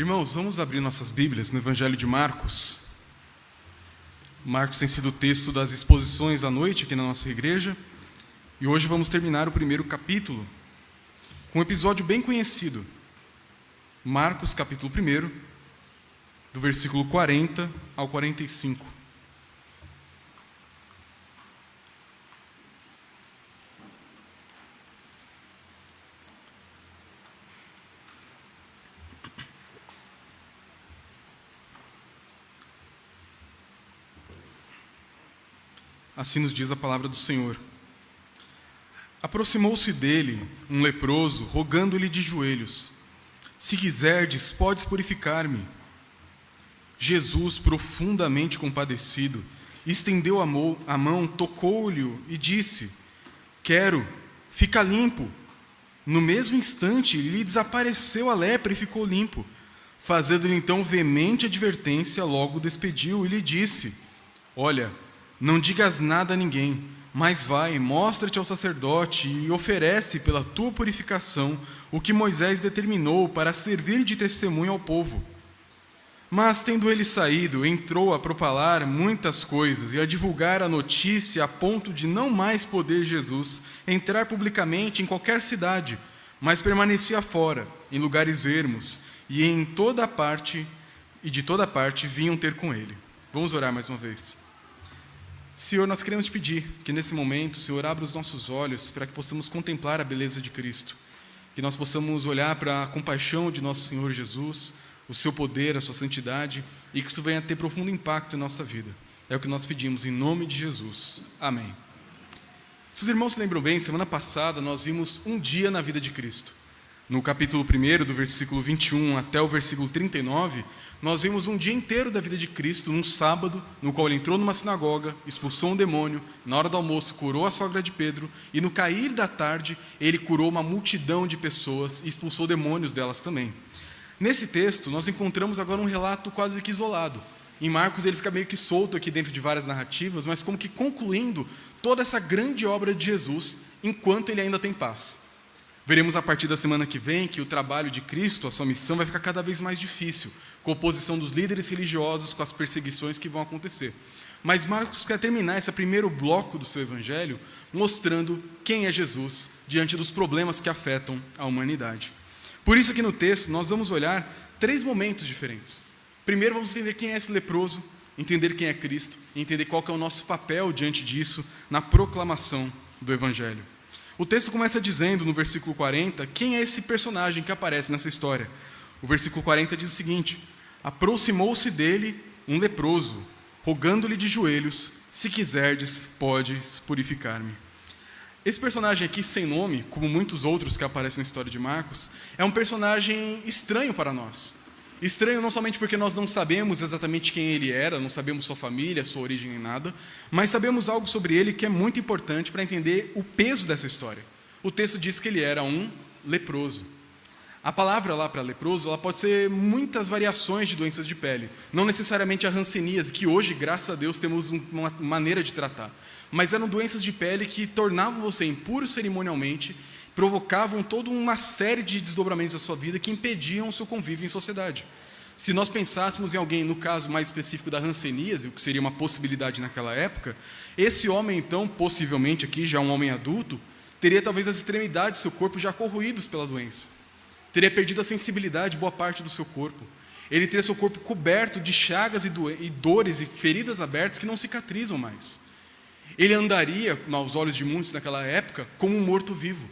Irmãos, vamos abrir nossas Bíblias no Evangelho de Marcos. Marcos tem sido o texto das exposições à noite aqui na nossa igreja. E hoje vamos terminar o primeiro capítulo com um episódio bem conhecido. Marcos, capítulo 1, do versículo 40 ao 45. Assim nos diz a palavra do Senhor. Aproximou-se dele um leproso, rogando-lhe de joelhos: Se quiserdes, podes purificar-me. Jesus, profundamente compadecido, estendeu a mão, tocou-lhe e disse: Quero, fica limpo. No mesmo instante, lhe desapareceu a lepra e ficou limpo. Fazendo-lhe então veemente advertência, logo o despediu e lhe disse: Olha, não digas nada a ninguém, mas vai, mostra-te ao sacerdote e oferece pela tua purificação o que Moisés determinou para servir de testemunho ao povo. Mas, tendo ele saído, entrou a propalar muitas coisas e a divulgar a notícia a ponto de não mais poder Jesus entrar publicamente em qualquer cidade, mas permanecia fora, em lugares ermos, e de toda parte vinham ter com ele. Vamos orar mais uma vez. Senhor, nós queremos te pedir que nesse momento, Senhor, abra os nossos olhos para que possamos contemplar a beleza de Cristo, que nós possamos olhar para a compaixão de nosso Senhor Jesus, o seu poder, a sua santidade, e que isso venha a ter profundo impacto em nossa vida. É o que nós pedimos em nome de Jesus. Amém. Se os irmãos se lembram bem, semana passada nós vimos um dia na vida de Cristo. No capítulo 1, do versículo 21 até o versículo 39, nós vimos um dia inteiro da vida de Cristo, num sábado, no qual ele entrou numa sinagoga, expulsou um demônio, na hora do almoço curou a sogra de Pedro, e no cair da tarde ele curou uma multidão de pessoas e expulsou demônios delas também. Nesse texto, nós encontramos agora um relato quase que isolado. Em Marcos ele fica meio que solto aqui dentro de várias narrativas, mas como que concluindo toda essa grande obra de Jesus, enquanto ele ainda tem paz. Veremos a partir da semana que vem que o trabalho de Cristo, a sua missão, vai ficar cada vez mais difícil, com a oposição dos líderes religiosos, com as perseguições que vão acontecer. Mas Marcos quer terminar esse primeiro bloco do seu evangelho mostrando quem é Jesus diante dos problemas que afetam a humanidade. Por isso aqui no texto nós vamos olhar 3 momentos diferentes. Primeiro vamos entender quem é esse leproso, entender quem é Cristo e entender qual que é o nosso papel diante disso na proclamação do evangelho. O texto começa dizendo, no versículo 40, quem é esse personagem que aparece nessa história. O versículo 40 diz o seguinte: Aproximou-se dele um leproso, rogando-lhe de joelhos: Se quiserdes, podes purificar-me. Esse personagem aqui, sem nome, como muitos outros que aparecem na história de Marcos, é um personagem estranho para nós. Estranho não somente porque nós não sabemos exatamente quem ele era, não sabemos sua família, sua origem nem nada, mas sabemos algo sobre ele que é muito importante para entender o peso dessa história. O texto diz que ele era um leproso. A palavra lá para leproso, ela pode ser muitas variações de doenças de pele, não necessariamente a hanseníase, que hoje, graças a Deus, temos uma maneira de tratar, mas eram doenças de pele que tornavam você impuro cerimonialmente, provocavam toda uma série de desdobramentos da sua vida que impediam o seu convívio em sociedade. Se nós pensássemos em alguém, no caso mais específico da hanseníase, o que seria uma possibilidade naquela época, esse homem então, possivelmente aqui, já um homem adulto, teria talvez as extremidades do seu corpo já corroídos pela doença. Teria perdido a sensibilidade, boa parte do seu corpo. Ele teria seu corpo coberto de chagas e dores e feridas abertas que não cicatrizam mais. Ele andaria, aos olhos de muitos naquela época, como um morto-vivo.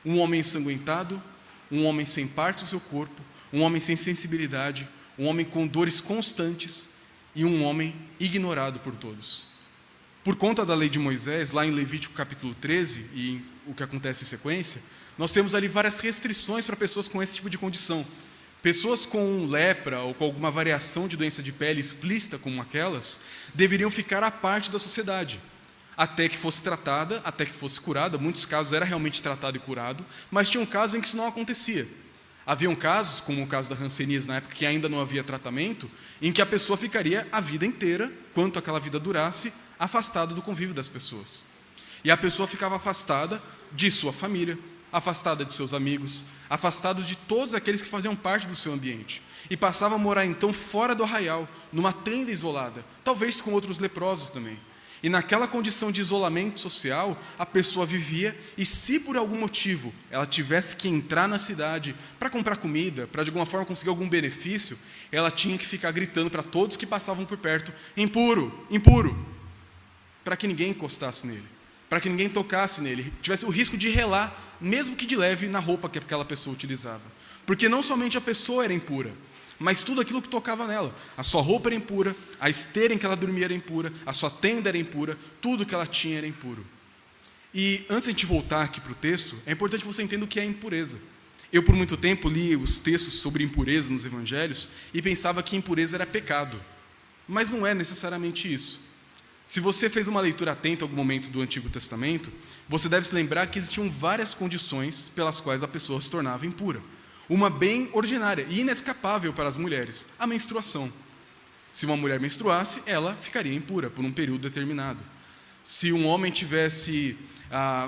Um homem ensanguentado, um homem sem partes do seu corpo, um homem sem sensibilidade, um homem com dores constantes e um homem ignorado por todos. Por conta da lei de Moisés, lá em Levítico capítulo 13, e o que acontece em sequência, nós temos ali várias restrições para pessoas com esse tipo de condição. Pessoas com lepra ou com alguma variação de doença de pele explícita como aquelas, deveriam ficar à parte da sociedade, até que fosse tratada, até que fosse curada. Muitos casos era realmente tratado e curado, mas tinha um caso em que isso não acontecia. Haviam casos, como o caso da hanseníase na época, que ainda não havia tratamento, em que a pessoa ficaria a vida inteira, quanto aquela vida durasse, afastada do convívio das pessoas. E a pessoa ficava afastada de sua família, afastada de seus amigos, afastado de todos aqueles que faziam parte do seu ambiente, e passava a morar então fora do arraial, numa tenda isolada, talvez com outros leprosos também. E naquela condição de isolamento social, a pessoa vivia, e se por algum motivo ela tivesse que entrar na cidade para comprar comida, para de alguma forma conseguir algum benefício, ela tinha que ficar gritando para todos que passavam por perto: impuro, impuro, para que ninguém encostasse nele, para que ninguém tocasse nele, tivesse o risco de relar, mesmo que de leve, na roupa que aquela pessoa utilizava. Porque não somente a pessoa era impura, mas tudo aquilo que tocava nela. A sua roupa era impura, a esteira em que ela dormia era impura, a sua tenda era impura, tudo que ela tinha era impuro. E antes de a gente voltar aqui para o texto, é importante que você entenda o que é impureza. Eu, por muito tempo, li os textos sobre impureza nos evangelhos e pensava que impureza era pecado. Mas não é necessariamente isso. Se você fez uma leitura atenta em algum momento do Antigo Testamento, você deve se lembrar que existiam várias condições pelas quais a pessoa se tornava impura. Uma bem ordinária e inescapável para as mulheres: a menstruação. Se uma mulher menstruasse, ela ficaria impura por um período determinado. Se um homem tivesse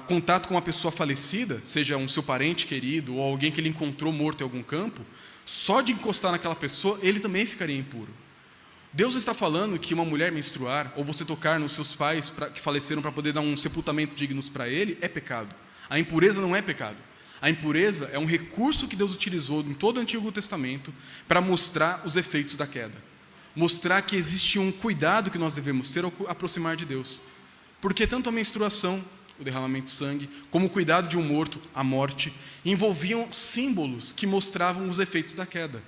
contato com uma pessoa falecida, seja um seu parente querido ou alguém que ele encontrou morto em algum campo, só de encostar naquela pessoa, ele também ficaria impuro. Deus não está falando que uma mulher menstruar, ou você tocar nos seus pais que faleceram para poder dar um sepultamento digno para ele, é pecado. A impureza não é pecado. A impureza é um recurso que Deus utilizou em todo o Antigo Testamento para mostrar os efeitos da queda. Mostrar que existe um cuidado que nós devemos ter ao aproximar de Deus. Porque tanto a menstruação, o derramamento de sangue, como o cuidado de um morto, a morte, envolviam símbolos que mostravam os efeitos da queda.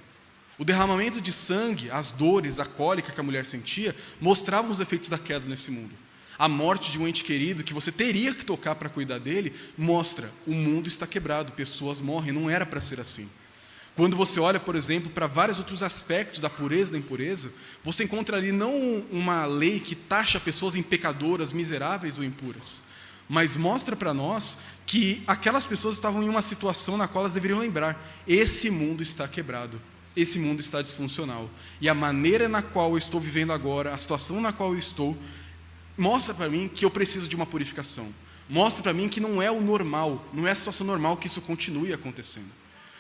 O derramamento de sangue, as dores, a cólica que a mulher sentia, mostravam os efeitos da queda nesse mundo. A morte de um ente querido que você teria que tocar para cuidar dele, mostra: o mundo está quebrado, pessoas morrem, não era para ser assim. Quando você olha, por exemplo, para vários outros aspectos da pureza e da impureza, você encontra ali não uma lei que taxa pessoas em pecadoras, miseráveis ou impuras, mas mostra para nós que aquelas pessoas estavam em uma situação na qual elas deveriam lembrar: esse mundo está quebrado, esse mundo está disfuncional, e a maneira na qual eu estou vivendo agora, a situação na qual eu estou, mostra para mim que eu preciso de uma purificação. Mostra para mim que não é o normal, não é a situação normal que isso continue acontecendo.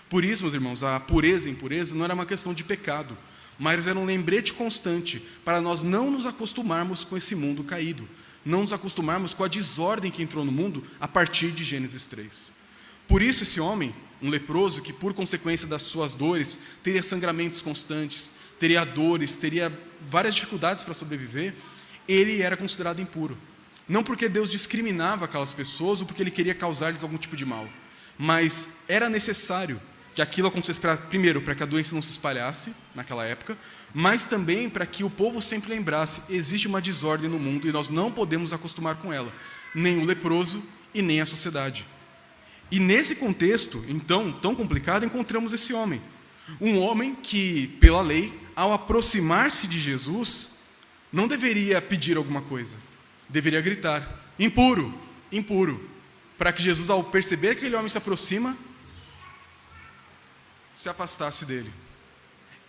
Por isso, meus irmãos, a pureza e impureza não era uma questão de pecado, mas era um lembrete constante para nós não nos acostumarmos com esse mundo caído, não nos acostumarmos com a desordem que entrou no mundo a partir de Gênesis 3. Por isso esse homem, um leproso que por consequência das suas dores teria sangramentos constantes, teria dores, teria várias dificuldades para sobreviver, ele era considerado impuro. Não porque Deus discriminava aquelas pessoas ou porque ele queria causar-lhes algum tipo de mal, mas era necessário que aquilo acontecesse primeiro para que a doença não se espalhasse naquela época, mas também para que o povo sempre lembrasse: existe uma desordem no mundo e nós não podemos acostumar com ela, nem o leproso e nem a sociedade. E nesse contexto, então, tão complicado, encontramos esse homem. Um homem que, pela lei, ao aproximar-se de Jesus, não deveria pedir alguma coisa, deveria gritar: impuro, impuro, para que Jesus, ao perceber que aquele homem se aproxima, se afastasse dele.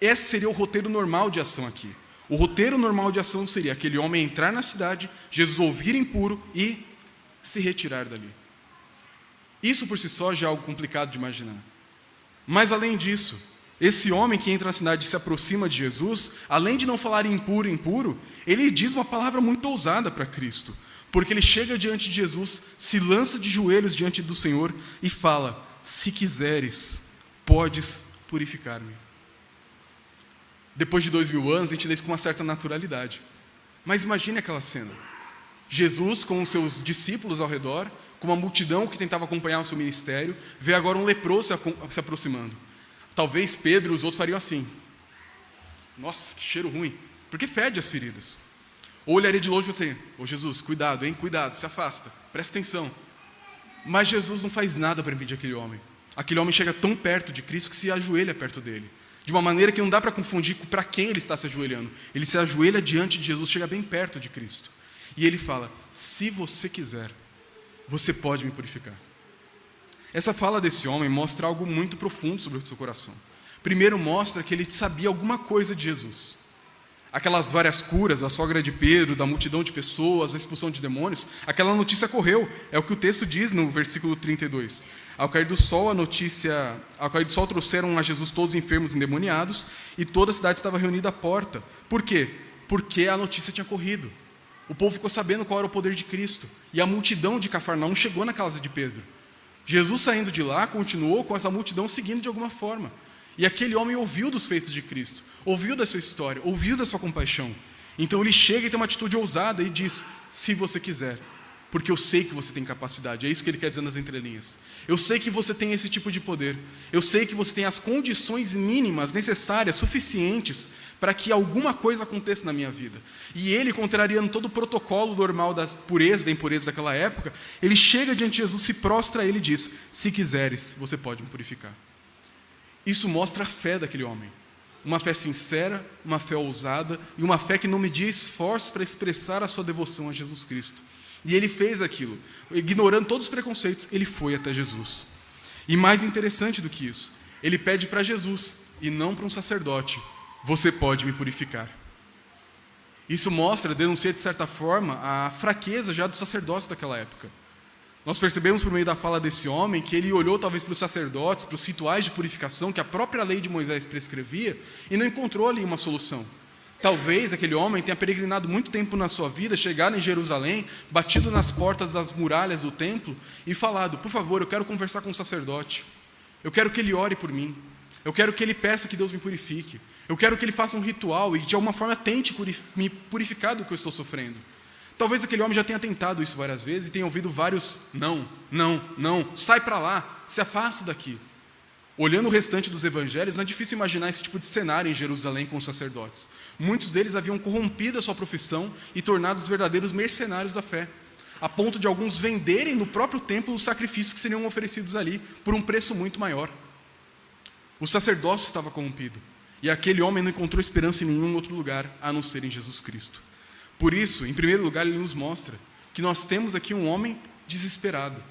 Esse seria o roteiro normal de ação aqui. O roteiro normal de ação seria aquele homem entrar na cidade, Jesus ouvir impuro e se retirar dali. Isso por si só já é algo complicado de imaginar. Mas além disso, esse homem que entra na cidade e se aproxima de Jesus, além de não falar impuro, impuro, ele diz uma palavra muito ousada para Cristo, porque ele chega diante de Jesus, se lança de joelhos diante do Senhor e fala: se quiseres, podes purificar-me. Depois de 2000 anos, a gente lê isso com uma certa naturalidade. Mas imagine aquela cena. Jesus com os seus discípulos ao redor, com uma multidão que tentava acompanhar o seu ministério, vê agora um leproso se aproximando. Talvez Pedro e os outros fariam assim: nossa, que cheiro ruim, porque fede as feridas. Ou olharia de longe e pensaria: ô Jesus, cuidado, hein, cuidado, se afasta, presta atenção. Mas Jesus não faz nada para impedir aquele homem. Aquele homem chega tão perto de Cristo que se ajoelha perto dele, de uma maneira que não dá para confundir para quem ele está se ajoelhando. Ele se ajoelha diante de Jesus, chega bem perto de Cristo, e ele fala: se você quiser, você pode me purificar. Essa fala desse homem mostra algo muito profundo sobre o seu coração. Primeiro, mostra que ele sabia alguma coisa de Jesus. aquelas várias curas, a sogra de Pedro, da multidão de pessoas, a expulsão de demônios, aquela notícia correu. É o que o texto diz no versículo 32. Ao cair do sol trouxeram a Jesus todos enfermos e endemoniados, e toda a cidade estava reunida à porta. Por quê? Porque a notícia tinha corrido. O povo ficou sabendo qual era o poder de Cristo, e a multidão de Cafarnaum chegou na casa de Pedro. Jesus, saindo de lá, continuou com essa multidão seguindo de alguma forma. E aquele homem ouviu dos feitos de Cristo, ouviu da sua história, ouviu da sua compaixão. Então ele chega e tem uma atitude ousada e diz: se você quiser, porque eu sei que você tem capacidade. É isso que ele quer dizer nas entrelinhas. Eu sei que você tem esse tipo de poder. Eu sei que você tem as condições mínimas, necessárias, suficientes para que alguma coisa aconteça na minha vida. E ele, contrariando todo o protocolo normal da impureza daquela época, ele chega diante de Jesus, se prostra a ele e diz: se quiseres, você pode me purificar. Isso mostra a fé daquele homem. Uma fé sincera, uma fé ousada e uma fé que não media esforços para expressar a sua devoção a Jesus Cristo. E ele fez aquilo, ignorando todos os preconceitos, ele foi até Jesus. E mais interessante do que isso, ele pede para Jesus, e não para um sacerdote: você pode me purificar. Isso denuncia de certa forma a fraqueza já do sacerdócio daquela época. Nós percebemos por meio da fala desse homem que ele olhou talvez para os sacerdotes, para os rituais de purificação que a própria lei de Moisés prescrevia e não encontrou ali uma solução. Talvez aquele homem tenha peregrinado muito tempo na sua vida, chegado em Jerusalém, batido nas portas das muralhas do templo e falado: por favor, eu quero conversar com o sacerdote, eu quero que ele ore por mim, eu quero que ele peça que Deus me purifique, eu quero que ele faça um ritual e de alguma forma tente me purificar do que eu estou sofrendo. Talvez aquele homem já tenha tentado isso várias vezes e tenha ouvido vários não, sai para lá, se afasta daqui. Olhando o restante dos evangelhos, não é difícil imaginar esse tipo de cenário em Jerusalém com os sacerdotes. Muitos deles haviam corrompido a sua profissão e tornado os verdadeiros mercenários da fé, a ponto de alguns venderem no próprio templo os sacrifícios que seriam oferecidos ali por um preço muito maior. O sacerdócio estava corrompido, e aquele homem não encontrou esperança em nenhum outro lugar a não ser em Jesus Cristo. Por isso, em primeiro lugar, ele nos mostra que nós temos aqui um homem desesperado,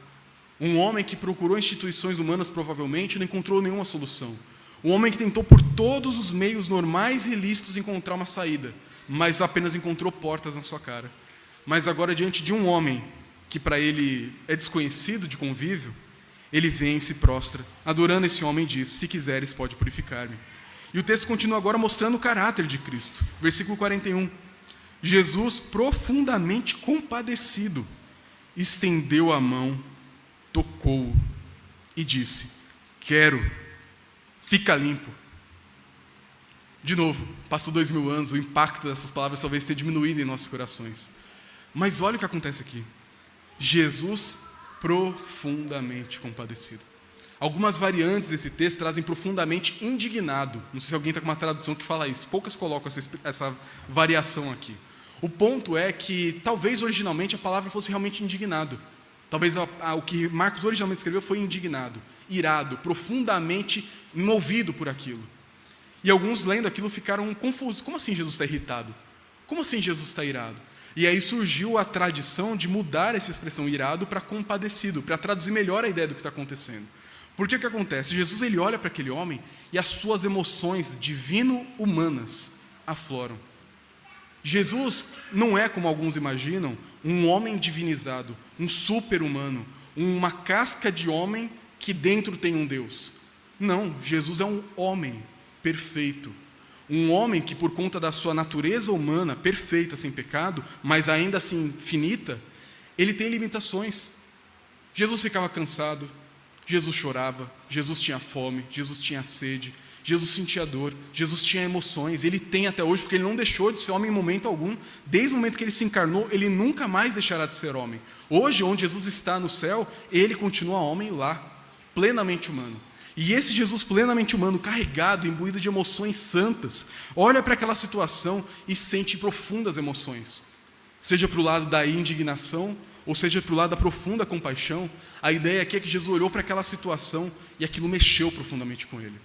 um homem que procurou instituições humanas provavelmente e não encontrou nenhuma solução. Um homem que tentou por todos os meios normais e lícitos encontrar uma saída, mas apenas encontrou portas na sua cara. Mas agora, diante de um homem que para ele é desconhecido de convívio, ele vem e se prostra, adorando esse homem e diz: se quiseres, pode purificar-me. E o texto continua agora mostrando o caráter de Cristo. Versículo 41. Jesus, profundamente compadecido, estendeu a mão, tocou-o e disse: quero, fica limpo. De novo, passou 2000 anos, o impacto dessas palavras talvez tenha diminuído em nossos corações. Mas olha o que acontece aqui. Jesus, profundamente compadecido. Algumas variantes desse texto trazem profundamente indignado. Não sei se alguém está com uma tradução que fala isso. Poucas colocam essa variação aqui. O ponto é que talvez originalmente a palavra fosse realmente indignado. Talvez o que Marcos originalmente escreveu foi indignado, irado, profundamente movido por aquilo. E alguns lendo aquilo ficaram confusos. Como assim Jesus está irritado? Como assim Jesus está irado? E aí surgiu a tradição de mudar essa expressão irado para compadecido, para traduzir melhor a ideia do que está acontecendo. Porque o que acontece? Jesus ele olha para aquele homem e as suas emoções divino-humanas afloram. Jesus não é, como alguns imaginam, um homem divinizado, um super-humano, uma casca de homem que dentro tem um Deus. Não, Jesus é um homem perfeito. Um homem que, por conta da sua natureza humana, perfeita, sem pecado, mas ainda assim finita, ele tem limitações. Jesus ficava cansado, Jesus chorava, Jesus tinha fome, Jesus tinha sede, Jesus sentia dor, Jesus tinha emoções, ele tem até hoje, porque ele não deixou de ser homem em momento algum. Desde o momento que ele se encarnou, ele nunca mais deixará de ser homem. Hoje, onde Jesus está no céu, ele continua homem lá, plenamente humano. E esse Jesus plenamente humano, carregado, imbuído de emoções santas, olha para aquela situação e sente profundas emoções. Seja para o lado da indignação, ou seja para o lado da profunda compaixão, a ideia aqui é que Jesus olhou para aquela situação e aquilo mexeu profundamente com ele.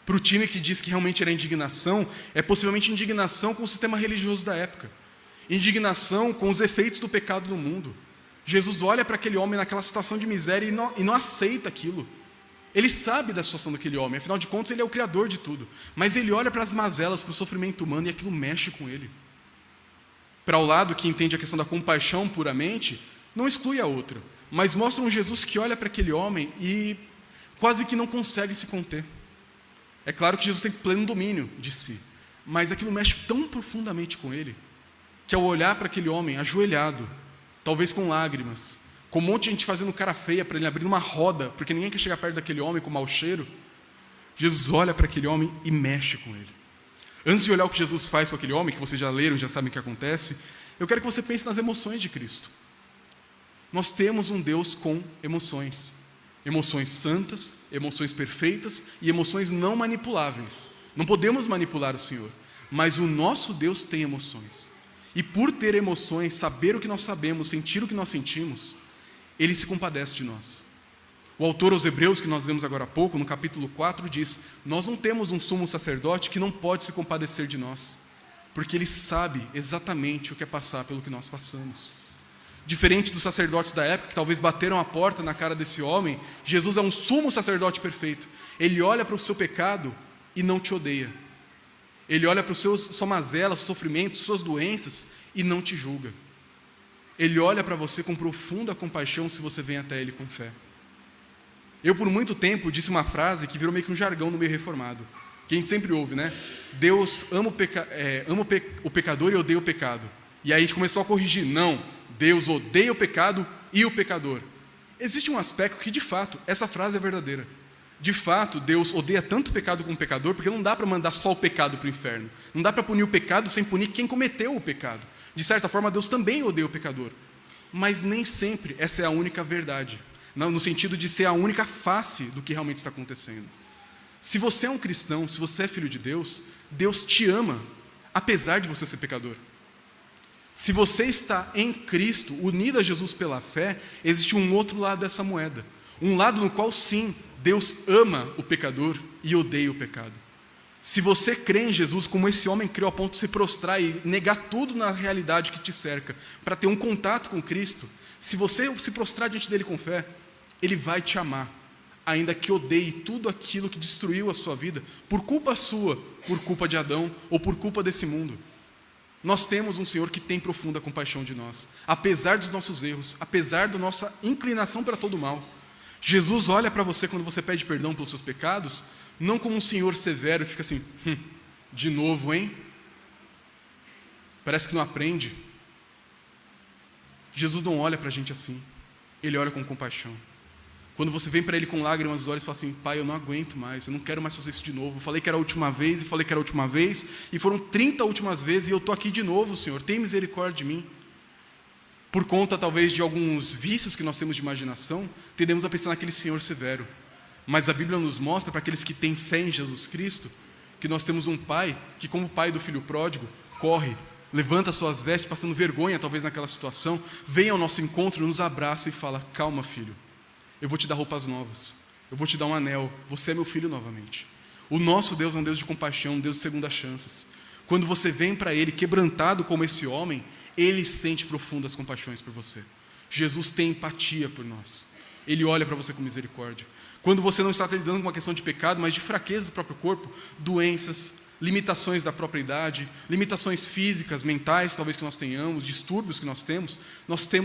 Para o time que diz que realmente era indignação, é possivelmente indignação com o sistema religioso da época. Indignação com os efeitos do pecado no mundo. Jesus olha para aquele homem naquela situação de miséria e não aceita aquilo. Ele sabe da situação daquele homem, afinal de contas ele é o criador de tudo. Mas ele olha para as mazelas, para o sofrimento humano, e aquilo mexe com ele. Para o lado que entende a questão da compaixão puramente, não exclui a outra, mas mostra um Jesus que olha para aquele homem e quase que não consegue se conter. É claro que Jesus tem pleno domínio de si, mas aquilo mexe tão profundamente com ele, que ao olhar para aquele homem ajoelhado, talvez com lágrimas, com um monte de gente fazendo cara feia para ele, abrindo uma roda, porque ninguém quer chegar perto daquele homem com mau cheiro, Jesus olha para aquele homem e mexe com ele. Antes de olhar o que Jesus faz com aquele homem, que vocês já leram, já sabem o que acontece, eu quero que você pense nas emoções de Cristo. Nós temos um Deus com emoções. Emoções santas, emoções perfeitas e emoções não manipuláveis. Não podemos manipular o Senhor, mas o nosso Deus tem emoções. E por ter emoções, saber o que nós sabemos, sentir o que nós sentimos, Ele se compadece de nós. O autor aos Hebreus, que nós lemos agora há pouco, no capítulo 4, diz: nós não temos um sumo sacerdote que não pode se compadecer de nós, porque ele sabe exatamente o que é passar pelo que nós passamos. Diferente dos sacerdotes da época, que talvez bateram a porta na cara desse homem, Jesus é um sumo sacerdote perfeito. Ele olha para o seu pecado e não te odeia. Ele olha para sua mazela, seus sofrimentos, suas doenças e não te julga. Ele olha para você com profunda compaixão se você vem até Ele com fé. Eu, por muito tempo, disse uma frase que virou meio que um jargão no meio reformado, que a gente sempre ouve, né? Deus ama o pecador e odeia o pecado. E aí a gente começou a corrigir. Não, Deus odeia o pecado e o pecador. Existe um aspecto que, de fato, essa frase é verdadeira. De fato, Deus odeia tanto o pecado como o pecador, porque não dá para mandar só o pecado para o inferno. Não dá para punir o pecado sem punir quem cometeu o pecado. De certa forma, Deus também odeia o pecador. Mas nem sempre essa é a única verdade, no sentido de ser a única face do que realmente está acontecendo. Se você é um cristão, se você é filho de Deus, Deus te ama, apesar de você ser pecador. Se você está em Cristo, unido a Jesus pela fé, existe um outro lado dessa moeda. Um lado no qual, sim, Deus ama o pecador e odeia o pecado. Se você crê em Jesus como esse homem creu a ponto de se prostrar e negar tudo na realidade que te cerca, para ter um contato com Cristo, se você se prostrar diante dele com fé, Ele vai te amar, ainda que odeie tudo aquilo que destruiu a sua vida, por culpa sua, por culpa de Adão ou por culpa desse mundo. Nós temos um Senhor que tem profunda compaixão de nós, apesar dos nossos erros, apesar da nossa inclinação para todo o mal. Jesus olha para você quando você pede perdão pelos seus pecados, não como um Senhor severo que fica assim, de novo, hein? Parece que não aprende. Jesus não olha para a gente assim, Ele olha com compaixão. Quando você vem para Ele com lágrimas nos olhos e fala assim: Pai, eu não aguento mais, eu não quero mais fazer isso de novo. Eu falei que era a última vez, e falei que era a última vez, e foram 30 últimas vezes, e eu estou aqui de novo, Senhor, tem misericórdia de mim. Por conta, talvez, de alguns vícios que nós temos de imaginação, tendemos a pensar naquele Senhor severo. Mas a Bíblia nos mostra, para aqueles que têm fé em Jesus Cristo, que nós temos um Pai que, como Pai do filho pródigo, corre, levanta suas vestes, passando vergonha, talvez, naquela situação, vem ao nosso encontro, nos abraça e fala: calma, filho. Eu vou te dar roupas novas, eu vou te dar um anel, você é meu filho novamente. O nosso Deus é um Deus de compaixão, um Deus de segundas chances. Quando você vem para Ele quebrantado como esse homem, Ele sente profundas compaixões por você. Jesus tem empatia por nós. Ele olha para você com misericórdia. Quando você não está lidando com uma questão de pecado, mas de fraqueza do próprio corpo, doenças, limitações da própria idade, limitações físicas, mentais, talvez que nós tenhamos, distúrbios que nós temos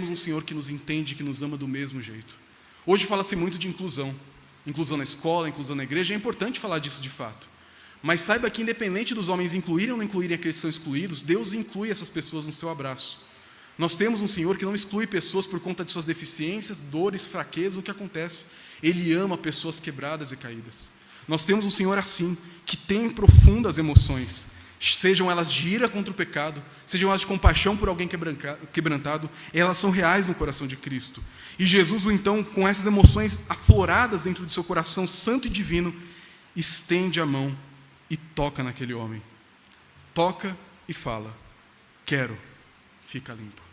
um Senhor que nos entende, que nos ama do mesmo jeito. Hoje fala-se muito de inclusão na escola, inclusão na igreja, é importante falar disso de fato. Mas saiba que independente dos homens incluírem ou não incluírem aqueles que são excluídos, Deus inclui essas pessoas no seu abraço. Nós temos um Senhor que não exclui pessoas por conta de suas deficiências, dores, fraquezas, o que acontece. Ele ama pessoas quebradas e caídas. Nós temos um Senhor assim, que tem profundas emoções, sejam elas de ira contra o pecado, sejam elas de compaixão por alguém quebrantado, elas são reais no coração de Cristo. E Jesus, então, com essas emoções afloradas dentro do seu coração santo e divino, estende a mão e toca naquele homem. Toca e fala: quero, fica limpo.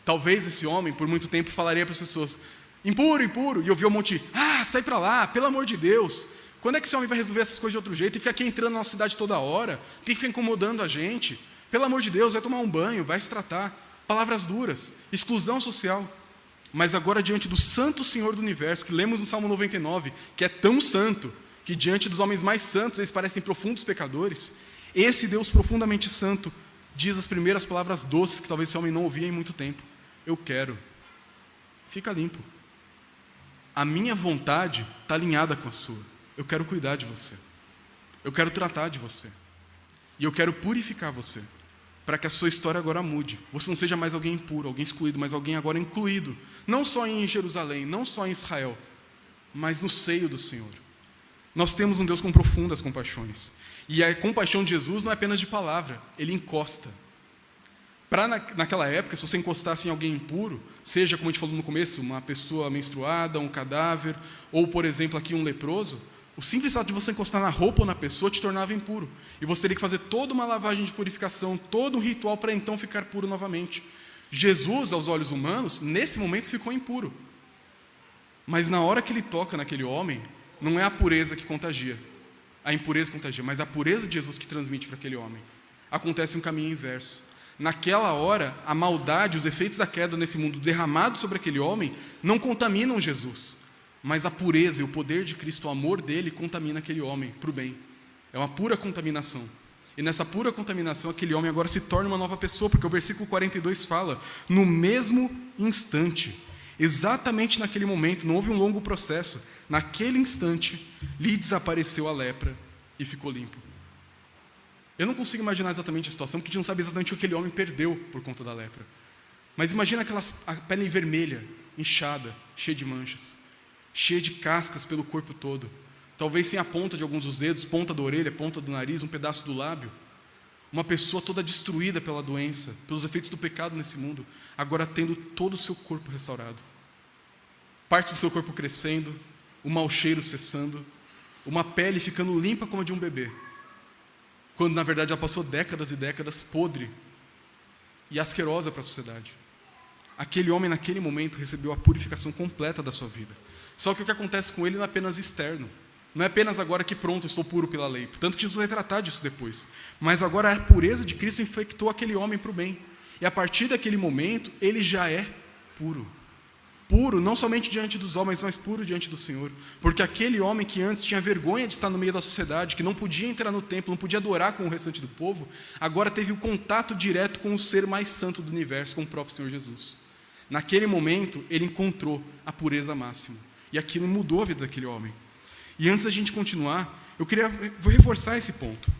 Talvez esse homem, por muito tempo, falaria para as pessoas: impuro, impuro, e ouvia um monte: sai para lá, pelo amor de Deus. Quando é que esse homem vai resolver essas coisas de outro jeito e fica aqui entrando na nossa cidade toda hora? Tem que ficar incomodando a gente. Pelo amor de Deus, vai tomar um banho, vai se tratar. Palavras duras, exclusão social. mas agora diante do santo Senhor do universo, que lemos no Salmo 99, que é tão santo, que diante dos homens mais santos eles parecem profundos pecadores, esse Deus profundamente santo diz as primeiras palavras doces que talvez esse homem não ouvia em muito tempo: eu quero, fica limpo. A minha vontade está alinhada com a sua. Eu quero cuidar de você. Eu quero tratar de você. E eu quero purificar você, para que a sua história agora mude. Você não seja mais alguém impuro, alguém excluído, mas alguém agora incluído. Não só em Jerusalém, não só em Israel, mas no seio do Senhor. Nós temos um Deus com profundas compaixões. E a compaixão de Jesus não é apenas de palavra, ele encosta. Naquela época, se você encostasse em alguém impuro, seja, como a gente falou no começo, uma pessoa menstruada, um cadáver, ou, por exemplo, aqui um leproso, o simples fato de você encostar na roupa ou na pessoa te tornava impuro. E você teria que fazer toda uma lavagem de purificação, todo um ritual para então ficar puro novamente. Jesus, aos olhos humanos, nesse momento ficou impuro. Mas na hora que ele toca naquele homem, não é a pureza que contagia, a impureza que contagia, mas a pureza de Jesus que transmite para aquele homem. Acontece um caminho inverso. Naquela hora, a maldade, os efeitos da queda nesse mundo derramados sobre aquele homem não contaminam Jesus, mas a pureza e o poder de Cristo, o amor dele, contamina aquele homem para o bem. É uma pura contaminação. E nessa pura contaminação, aquele homem agora se torna uma nova pessoa, porque o versículo 42 fala: no mesmo instante, exatamente naquele momento, não houve um longo processo, naquele instante, lhe desapareceu a lepra e ficou limpo. Eu não consigo imaginar exatamente a situação, porque a gente não sabe exatamente o que aquele homem perdeu por conta da lepra. Mas imagina a pele vermelha, inchada, cheia de manchas, cheia de cascas pelo corpo todo, talvez sem a ponta de alguns dos dedos, ponta da orelha, ponta do nariz, um pedaço do lábio. Uma pessoa toda destruída pela doença, pelos efeitos do pecado nesse mundo, agora tendo todo o seu corpo restaurado. Partes do seu corpo crescendo, o mau cheiro cessando, uma pele ficando limpa como a de um bebê, quando na verdade ela passou décadas e décadas podre e asquerosa para a sociedade. Aquele homem naquele momento recebeu a purificação completa da sua vida. Só que o que acontece com ele não é apenas externo, não é apenas agora que pronto, estou puro pela lei, portanto que Jesus vai tratar disso depois, mas agora a pureza de Cristo infectou aquele homem para o bem, e a partir daquele momento ele já é puro. Puro, não somente diante dos homens, mas puro diante do Senhor. Porque aquele homem que antes tinha vergonha de estar no meio da sociedade, que não podia entrar no templo, não podia adorar com o restante do povo, agora teve o contato direto com o ser mais santo do universo, com o próprio Senhor Jesus. Naquele momento, ele encontrou a pureza máxima. E aquilo mudou a vida daquele homem. E antes da gente continuar, vou reforçar esse ponto.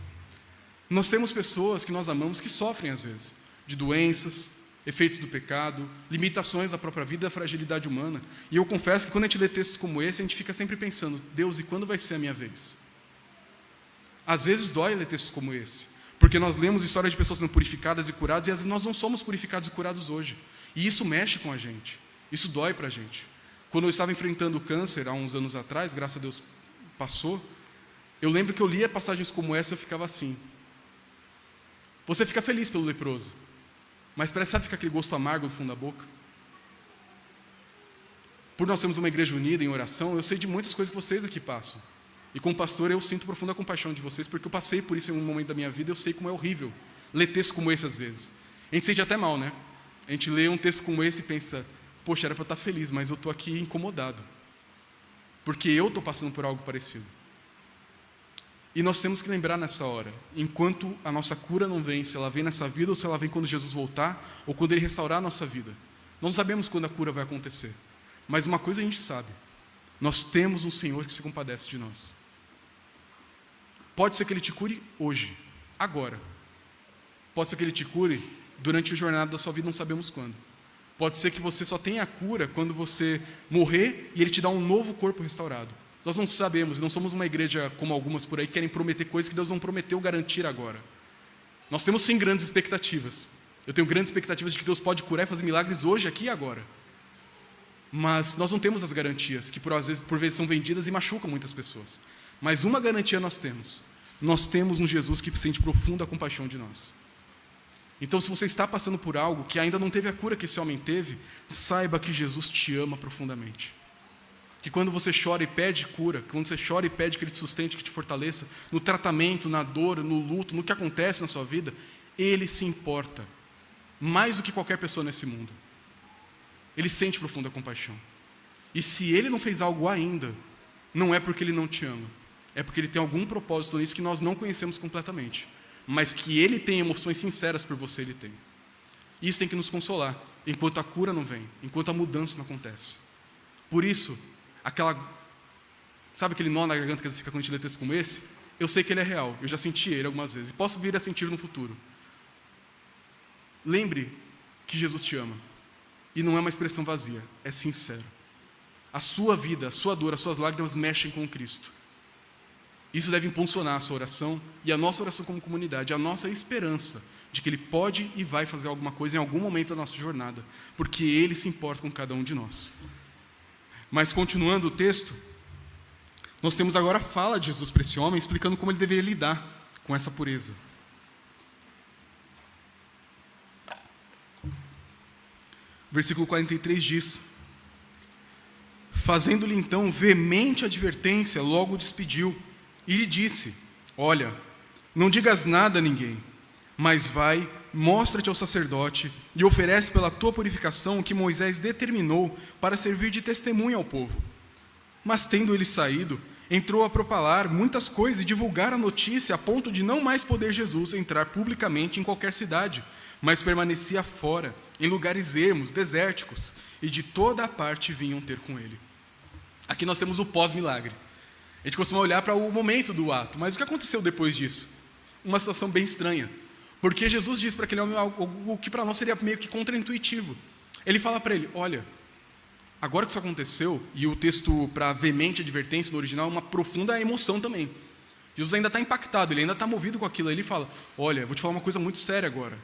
Nós temos pessoas que nós amamos que sofrem às vezes, de doenças, efeitos do pecado, limitações da própria vida, da fragilidade humana. E eu confesso que quando a gente lê textos como esse, a gente fica sempre pensando: Deus, e quando vai ser a minha vez? Às vezes dói ler textos como esse, porque nós lemos histórias de pessoas sendo purificadas e curadas, e às vezes nós não somos purificados e curados hoje. E isso mexe com a gente, isso dói para a gente. Quando eu estava enfrentando o câncer, há uns anos atrás, graças a Deus passou, eu lembro que eu lia passagens como essa e eu ficava assim. Você fica feliz pelo leproso, mas parece, sabe, fica aquele gosto amargo no fundo da boca? Por nós termos uma igreja unida em oração, eu sei de muitas coisas que vocês aqui passam. E como pastor, eu sinto profunda compaixão de vocês, porque eu passei por isso em um momento da minha vida, eu sei como é horrível ler texto como esse às vezes. A gente sente até mal, né? A gente lê um texto como esse e pensa: poxa, era para eu estar feliz, mas eu estou aqui incomodado, porque eu estou passando por algo parecido. E nós temos que lembrar nessa hora, enquanto a nossa cura não vem, se ela vem nessa vida ou se ela vem quando Jesus voltar, ou quando Ele restaurar a nossa vida. Nós não sabemos quando a cura vai acontecer, mas uma coisa a gente sabe: nós temos um Senhor que se compadece de nós. Pode ser que Ele te cure hoje, agora. Pode ser que Ele te cure durante a jornada da sua vida, não sabemos quando. Pode ser que você só tenha a cura quando você morrer e Ele te dá um novo corpo restaurado. Nós não sabemos, não somos uma igreja como algumas por aí que querem prometer coisas que Deus não prometeu garantir agora. Nós temos sim grandes expectativas. Eu tenho grandes expectativas de que Deus pode curar e fazer milagres hoje, aqui e agora. Mas nós não temos as garantias, que por vezes são vendidas e machucam muitas pessoas. Mas uma garantia nós temos. Nós temos um Jesus que sente profunda compaixão de nós. Então, se você está passando por algo que ainda não teve a cura que esse homem teve, saiba que Jesus te ama profundamente. Que quando você chora e pede cura, quando você chora e pede que Ele te sustente, que te fortaleça, no tratamento, na dor, no luto, no que acontece na sua vida, Ele se importa, mais do que qualquer pessoa nesse mundo. Ele sente profunda compaixão. E se ele não fez algo ainda, não é porque ele não te ama. É porque ele tem algum propósito nisso que nós não conhecemos completamente. Mas que ele tem emoções sinceras por você, ele tem. E isso tem que nos consolar, enquanto a cura não vem, enquanto a mudança não acontece. Por isso, sabe aquele nó na garganta que às vezes fica quando a gente lê texto como esse? Eu sei que ele é real, eu já senti ele algumas vezes, e posso vir a sentir no futuro. Lembre que Jesus te ama. E não é uma expressão vazia, é sincero. A sua vida, a sua dor, as suas lágrimas mexem com Cristo. Isso deve impulsionar a sua oração e a nossa oração como comunidade, a nossa esperança de que Ele pode e vai fazer alguma coisa em algum momento da nossa jornada, porque Ele se importa com cada um de nós. Mas continuando o texto, nós temos agora a fala de Jesus para esse homem, explicando como ele deveria lidar com essa pureza. Versículo 43 diz: fazendo-lhe então veemente advertência, logo o despediu e lhe disse: olha, não digas nada a ninguém, mas vai, mostra-te ao sacerdote e oferece pela tua purificação o que Moisés determinou para servir de testemunha ao povo. Mas tendo ele saído, entrou a propalar muitas coisas e divulgar a notícia a ponto de não mais poder Jesus entrar publicamente em qualquer cidade, mas permanecia fora, em lugares ermos, desérticos, e de toda a parte vinham ter com ele. Aqui nós temos o pós-milagre. A gente costuma olhar para o momento do ato, mas o que aconteceu depois disso? Uma situação bem estranha, porque Jesus diz para aquele homem algo que para nós seria meio que contraintuitivo. Ele fala para ele: olha, agora que isso aconteceu, e o texto para veemente advertência no original é uma profunda emoção também. Jesus ainda está impactado, ele ainda está movido com aquilo. Ele fala: olha, vou te falar uma coisa muito séria agora.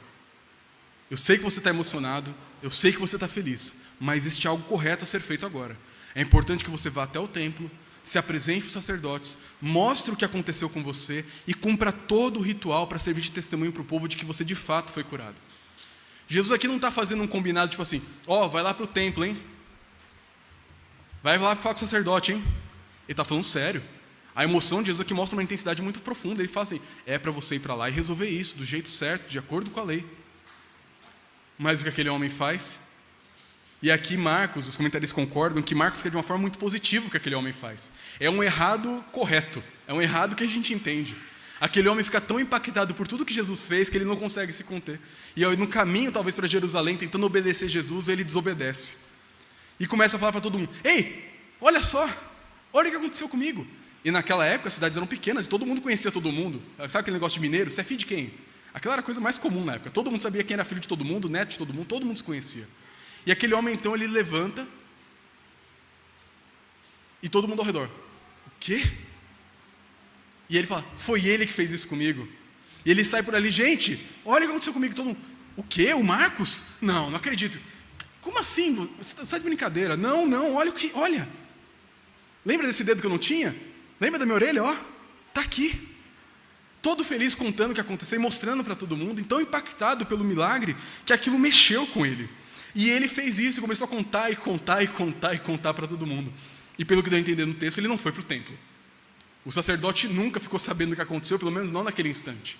Eu sei que você está emocionado, eu sei que você está feliz, mas existe algo correto a ser feito agora. É importante que você vá até o templo, se apresente para os sacerdotes, mostre o que aconteceu com você e cumpra todo o ritual para servir de testemunho para o povo de que você de fato foi curado. Jesus aqui não está fazendo um combinado tipo assim: vai lá para o templo, hein? Vai lá falar com o sacerdote, hein? Ele está falando sério. A emoção de Jesus aqui mostra uma intensidade muito profunda. Ele fala assim: é para você ir para lá e resolver isso do jeito certo, de acordo com a lei. Mas o que aquele homem faz? E aqui Marcos, os comentaristas concordam que Marcos quer de uma forma muito positiva o que aquele homem faz. É um errado correto, é um errado que a gente entende. Aquele homem fica tão impactado por tudo que Jesus fez que ele não consegue se conter. E no caminho, talvez, para Jerusalém, tentando obedecer Jesus, ele desobedece. E começa a falar para todo mundo: ei, olha só, olha o que aconteceu comigo. E naquela época as cidades eram pequenas e todo mundo conhecia todo mundo. Sabe aquele negócio de mineiro? Você é filho de quem? Aquela era a coisa mais comum na época. Todo mundo sabia quem era filho de todo mundo, neto de todo mundo se conhecia. E aquele homem então, ele levanta e todo mundo ao redor: o quê? E ele fala: foi ele que fez isso comigo. E ele sai por ali: gente, olha o que aconteceu comigo. Todo mundo: o quê? O Marcos? Não acredito. Como assim? Você está de brincadeira? Não, olha. Lembra desse dedo que eu não tinha? Lembra da minha orelha? Está aqui. Todo feliz contando o que aconteceu e mostrando para todo mundo, então impactado pelo milagre, que aquilo mexeu com ele. E ele fez isso e começou a contar para todo mundo. E pelo que deu a entender no texto, ele não foi para o templo. O sacerdote nunca ficou sabendo o que aconteceu, pelo menos não naquele instante.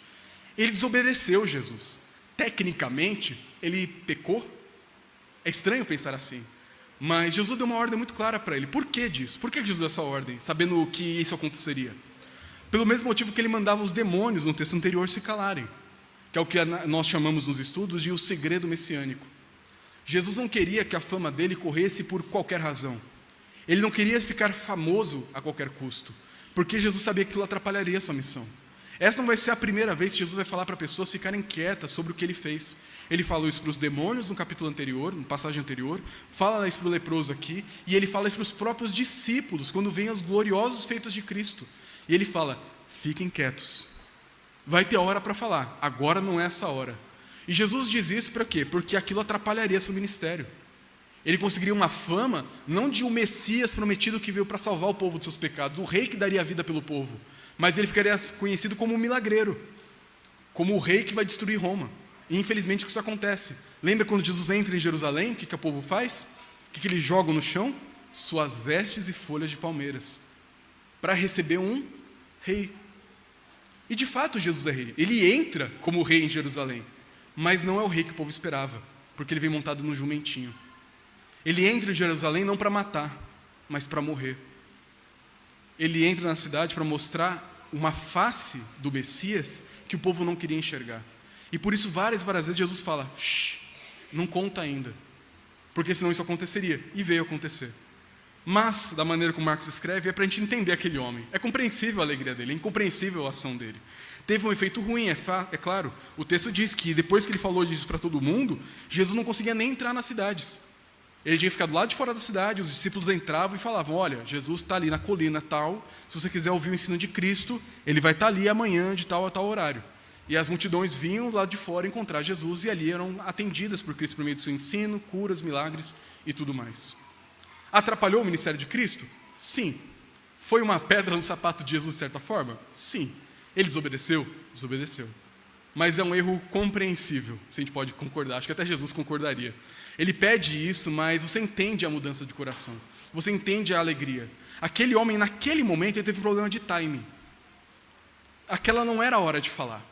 Ele desobedeceu Jesus. Tecnicamente, ele pecou. É estranho pensar assim. Mas Jesus deu uma ordem muito clara para ele. Por que disso? Por que Jesus deu essa ordem, sabendo que isso aconteceria? Pelo mesmo motivo que ele mandava os demônios no texto anterior se calarem, que é o que nós chamamos nos estudos de o segredo messiânico. Jesus não queria que a fama dele corresse por qualquer razão. Ele não queria ficar famoso a qualquer custo, porque Jesus sabia que aquilo atrapalharia a sua missão. Essa não vai ser a primeira vez que Jesus vai falar para pessoas ficarem quietas sobre o que ele fez. Ele falou isso para os demônios no capítulo anterior, na passagem anterior, fala isso para o leproso aqui, e ele fala isso para os próprios discípulos, quando vêm os gloriosos feitos de Cristo. E ele fala: fiquem quietos, vai ter hora para falar, agora não é essa hora. E Jesus diz isso para quê? Porque aquilo atrapalharia seu ministério. Ele conseguiria uma fama, não de um Messias prometido que veio para salvar o povo dos seus pecados, o rei que daria a vida pelo povo, mas ele ficaria conhecido como um milagreiro, como o rei que vai destruir Roma. E infelizmente isso acontece. Lembra quando Jesus entra em Jerusalém, o que o povo faz? O que eles jogam no chão? Suas vestes e folhas de palmeiras, para receber um rei. E de fato Jesus é rei. Ele entra como rei em Jerusalém, mas não é o rei que o povo esperava, porque ele vem montado num jumentinho. Ele entra em Jerusalém não para matar, mas para morrer. Ele entra na cidade para mostrar uma face do Messias que o povo não queria enxergar. E por isso várias vezes Jesus fala, não conta ainda, porque senão isso aconteceria, e veio acontecer. Mas, da maneira como Marcos escreve, é para a gente entender aquele homem. É compreensível a alegria dele, é incompreensível a ação dele. Teve um efeito ruim, é claro. O texto diz que depois que ele falou disso para todo mundo, Jesus não conseguia nem entrar nas cidades. Ele tinha que ficar do lado de fora da cidade, os discípulos entravam e falavam, olha, Jesus está ali na colina tal, se você quiser ouvir o ensino de Cristo, ele vai estar ali amanhã de tal a tal horário. E as multidões vinham lá de fora encontrar Jesus e ali eram atendidas por Cristo por meio do seu ensino, curas, milagres e tudo mais. Atrapalhou o ministério de Cristo? Sim. Foi uma pedra no sapato de Jesus de certa forma? Sim. Ele desobedeceu? Desobedeceu. Mas é um erro compreensível, se a gente pode concordar, acho que até Jesus concordaria. Ele pede isso, mas você entende a mudança de coração, você entende a alegria. Aquele homem, naquele momento, ele teve um problema de timing. Aquela não era a hora de falar,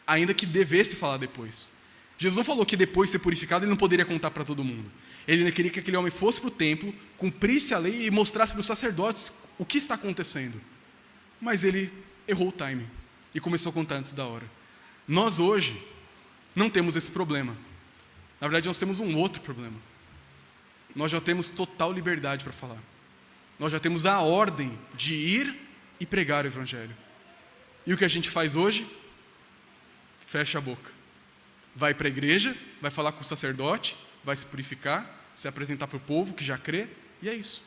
ainda que devesse falar depois. Jesus não falou que depois de ser purificado, ele não poderia contar para todo mundo. Ele queria que aquele homem fosse para o templo, cumprisse a lei e mostrasse para os sacerdotes o que está acontecendo. Mas ele errou o timing e começou a contar antes da hora. Nós hoje não temos esse problema. Na verdade, nós temos um outro problema. Nós já temos total liberdade para falar. Nós já temos a ordem de ir e pregar o Evangelho. E o que a gente faz hoje? Fecha a boca. Vai para a igreja, vai falar com o sacerdote, vai se purificar, se apresentar para o povo que já crê, e é isso.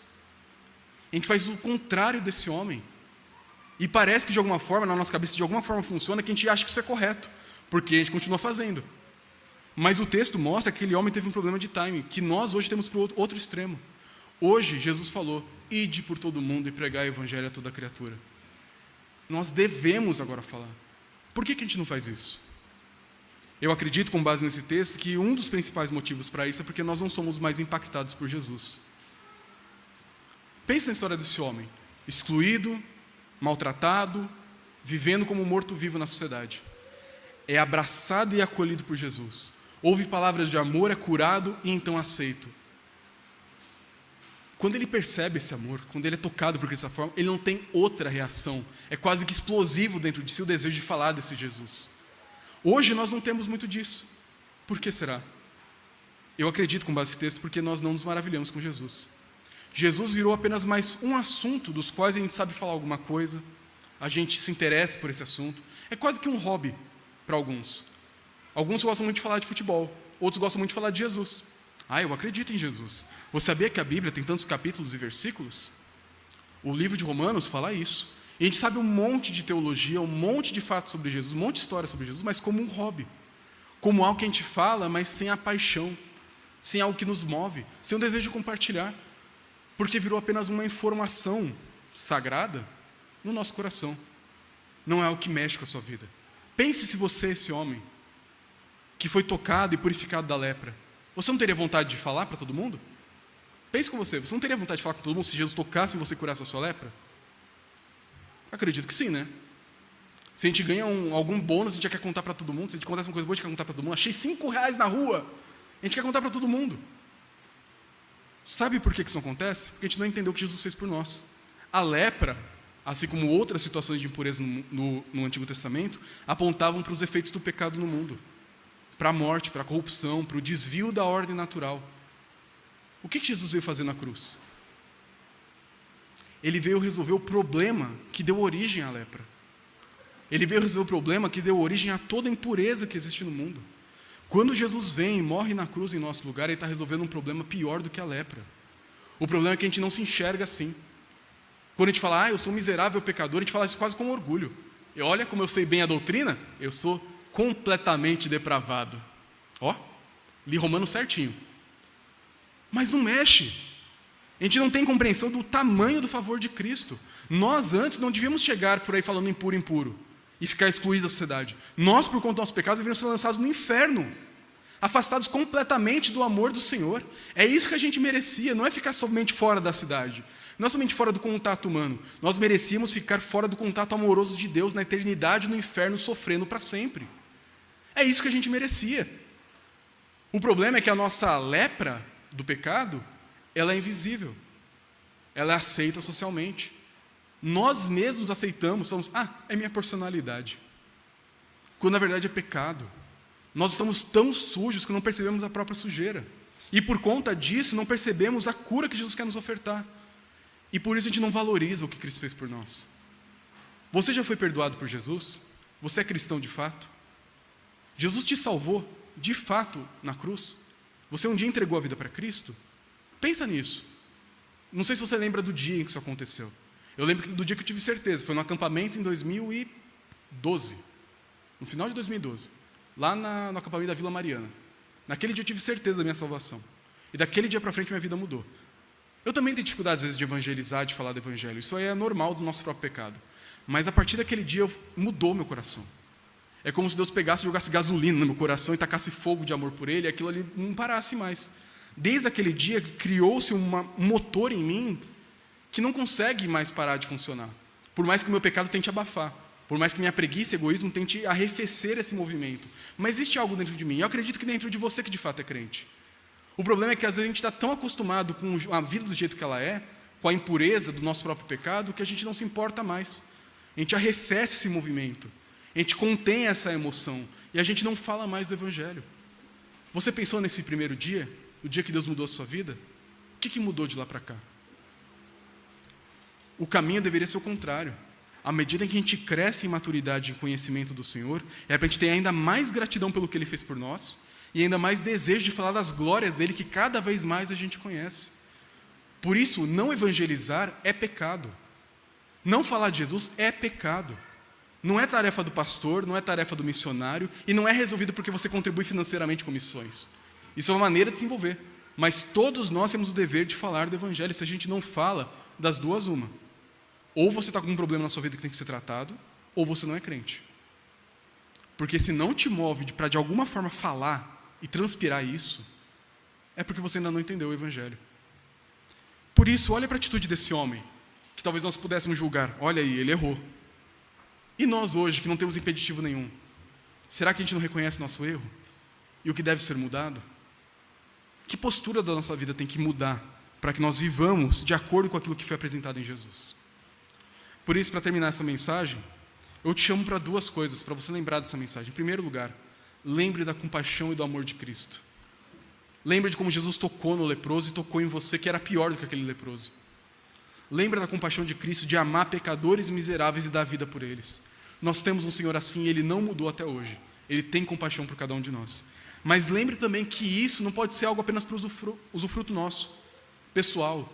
A gente faz o contrário desse homem. E parece que de alguma forma, na nossa cabeça, de alguma forma funciona, que a gente acha que isso é correto, porque a gente continua fazendo. Mas o texto mostra que aquele homem teve um problema de timing, que nós hoje temos para o outro extremo. Hoje, Jesus falou, ide por todo mundo e pregai o Evangelho a toda criatura. Nós devemos agora falar. Por que a gente não faz isso? Eu acredito, com base nesse texto, que um dos principais motivos para isso é porque nós não somos mais impactados por Jesus. Pense na história desse homem, excluído, maltratado, vivendo como morto-vivo na sociedade. É abraçado e acolhido por Jesus. Ouve palavras de amor, é curado e então aceito. Quando ele percebe esse amor, quando ele é tocado por Cristo dessa forma, ele não tem outra reação. É quase que explosivo dentro de si o desejo de falar desse Jesus. Hoje nós não temos muito disso. Por que será? Eu acredito, com base nesse texto, porque nós não nos maravilhamos com Jesus. Jesus virou apenas mais um assunto dos quais a gente sabe falar alguma coisa, a gente se interessa por esse assunto. É quase que um hobby para alguns. Alguns gostam muito de falar de futebol, outros gostam muito de falar de Jesus. Eu acredito em Jesus. Você sabia que a Bíblia tem tantos capítulos e versículos? O livro de Romanos fala isso. E a gente sabe um monte de teologia, um monte de fatos sobre Jesus, um monte de história sobre Jesus, mas como um hobby. Como algo que a gente fala, mas sem a paixão, sem algo que nos move, sem o desejo de compartilhar. Porque virou apenas uma informação sagrada no nosso coração. Não é algo que mexe com a sua vida. Pense se você, esse homem, que foi tocado e purificado da lepra, você não teria vontade de falar para todo mundo? Pense com você não teria vontade de falar com todo mundo se Jesus tocasse em você e curasse a sua lepra? Acredito que sim, né? Se a gente ganha algum bônus, a gente já quer contar para todo mundo. Se a gente acontece uma coisa boa, a gente quer contar para todo mundo. Achei R$5 na rua, a gente quer contar para todo mundo. Sabe por que isso não acontece? Porque a gente não entendeu o que Jesus fez por nós. A lepra, assim como outras situações de impureza no Antigo Testamento, apontavam para os efeitos do pecado no mundo. Para a morte, para a corrupção, para o desvio da ordem natural. O que Jesus veio fazer na cruz? Ele veio resolver o problema que deu origem à lepra. Ele veio resolver o problema que deu origem a toda a impureza que existe no mundo. Quando Jesus vem e morre na cruz em nosso lugar, ele está resolvendo um problema pior do que a lepra. O problema é que a gente não se enxerga assim. Quando a gente fala, eu sou um miserável pecador, a gente fala isso quase com orgulho. E olha como eu sei bem a doutrina, eu sou completamente depravado. Li Romanos certinho. Mas não mexe. A gente não tem compreensão do tamanho do favor de Cristo. Nós antes não devíamos chegar por aí falando impuro, impuro e ficar excluídos da sociedade. Nós, por conta dos nossos pecados, deveríamos ser lançados no inferno, afastados completamente do amor do Senhor. É isso que a gente merecia, não é ficar somente fora da cidade, não é somente fora do contato humano. Nós merecíamos ficar fora do contato amoroso de Deus, na eternidade, no inferno, sofrendo para sempre. É isso que a gente merecia. O problema é que a nossa lepra do pecado ela é invisível. Ela é aceita socialmente. Nós mesmos aceitamos, falamos, é minha personalidade. Quando na verdade é pecado. Nós estamos tão sujos que não percebemos a própria sujeira. E por conta disso, não percebemos a cura que Jesus quer nos ofertar. E por isso a gente não valoriza o que Cristo fez por nós. Você já foi perdoado por Jesus? Você é cristão de fato? Jesus te salvou, de fato, na cruz? Você um dia entregou a vida para Cristo? Pensa nisso. Não sei se você lembra do dia em que isso aconteceu. Eu lembro do dia que eu tive certeza. Foi no acampamento em 2012. No final de 2012. Lá no acampamento da Vila Mariana. Naquele dia eu tive certeza da minha salvação. E daquele dia para frente minha vida mudou. Eu também tenho dificuldade às vezes de evangelizar, de falar do evangelho. Isso aí é normal do nosso próprio pecado. Mas a partir daquele dia mudou meu coração. É como se Deus pegasse e jogasse gasolina no meu coração e tacasse fogo de amor por ele, e aquilo ali não parasse mais. Desde aquele dia criou-se um motor em mim que não consegue mais parar de funcionar. Por mais que o meu pecado tente abafar. Por mais que minha preguiça e egoísmo tente arrefecer esse movimento. Mas existe algo dentro de mim. Eu acredito que dentro de você que de fato é crente. O problema é que às vezes a gente está tão acostumado com a vida do jeito que ela é, com a impureza do nosso próprio pecado, que a gente não se importa mais. A gente arrefece esse movimento. A gente contém essa emoção. E a gente não fala mais do evangelho. Você pensou nesse primeiro dia? O dia que Deus mudou a sua vida? O que mudou de lá para cá? O caminho deveria ser o contrário. À medida em que a gente cresce em maturidade e em conhecimento do Senhor, é para a gente ter ainda mais gratidão pelo que Ele fez por nós e ainda mais desejo de falar das glórias dEle que cada vez mais a gente conhece. Por isso, não evangelizar é pecado. Não falar de Jesus é pecado. Não é tarefa do pastor, não é tarefa do missionário e não é resolvido porque você contribui financeiramente com missões. Isso é uma maneira de se envolver. Mas todos nós temos o dever de falar do evangelho. Se a gente não fala, das duas, uma. Ou você está com um problema na sua vida que tem que ser tratado, ou você não é crente. Porque se não te move para de alguma forma falar e transpirar isso, é porque você ainda não entendeu o evangelho. Por isso, olha para a atitude desse homem, que talvez nós pudéssemos julgar. Olha aí, ele errou. E nós hoje, que não temos impeditivo nenhum, será que a gente não reconhece o nosso erro? E o que deve ser mudado? Que postura da nossa vida tem que mudar para que nós vivamos de acordo com aquilo que foi apresentado em Jesus? Por isso, para terminar essa mensagem, eu te chamo para duas coisas, para você lembrar dessa mensagem. Em primeiro lugar, lembre da compaixão e do amor de Cristo. Lembre de como Jesus tocou no leproso e tocou em você, que era pior do que aquele leproso. Lembre da compaixão de Cristo, de amar pecadores miseráveis e dar vida por eles. Nós temos um Senhor assim e Ele não mudou até hoje. Ele tem compaixão por cada um de nós. Mas lembre também que isso não pode ser algo apenas para usufruto nosso, pessoal.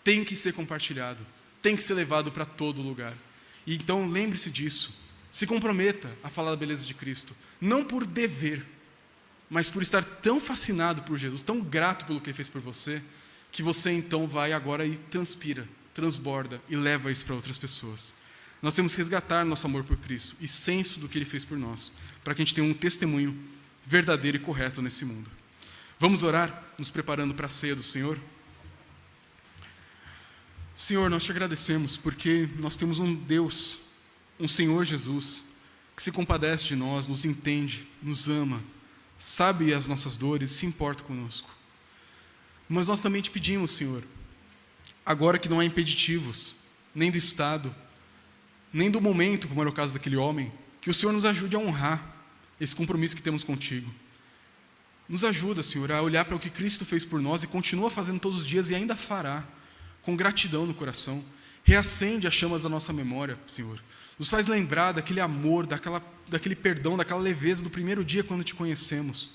Tem que ser compartilhado. Tem que ser levado para todo lugar. E então lembre-se disso. Se comprometa a falar da beleza de Cristo. Não por dever, mas por estar tão fascinado por Jesus, tão grato pelo que Ele fez por você, que você então vai agora e transpira, transborda e leva isso para outras pessoas. Nós temos que resgatar nosso amor por Cristo e senso do que Ele fez por nós, para que a gente tenha um testemunho verdadeiro e correto nesse mundo. Vamos orar, nos preparando para a ceia do Senhor? Senhor, nós te agradecemos porque nós temos um Deus, um Senhor Jesus, que se compadece de nós, nos entende, nos ama, sabe as nossas dores, se importa conosco. Mas nós também te pedimos, Senhor, agora que não há impeditivos, nem do Estado, nem do momento, como era o caso daquele homem, que o Senhor nos ajude a honrar esse compromisso que temos contigo. Nos ajuda, Senhor, a olhar para o que Cristo fez por nós e continua fazendo todos os dias e ainda fará, com gratidão no coração. Reacende as chamas da nossa memória, Senhor. Nos faz lembrar daquele amor, daquele perdão, daquela leveza do primeiro dia quando te conhecemos.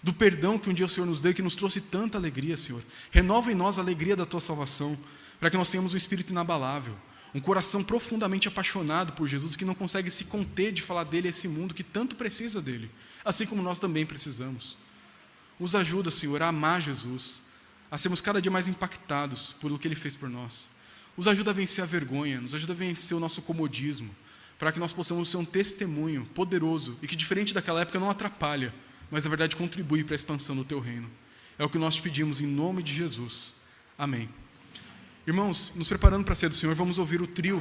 Do perdão que um dia o Senhor nos deu e que nos trouxe tanta alegria, Senhor. Renova em nós a alegria da tua salvação, para que nós tenhamos um espírito inabalável, um coração profundamente apaixonado por Jesus, que não consegue se conter de falar dele a esse mundo que tanto precisa dele, assim como nós também precisamos. Nos ajuda, Senhor, a amar Jesus, a sermos cada dia mais impactados por o que Ele fez por nós. Nos ajuda a vencer a vergonha, nos ajuda a vencer o nosso comodismo, para que nós possamos ser um testemunho poderoso e que, diferente daquela época, não atrapalha, mas, na verdade, contribui para a expansão do Teu reino. É o que nós te pedimos em nome de Jesus. Amém. Irmãos, nos preparando para a ceia do Senhor, vamos ouvir o trio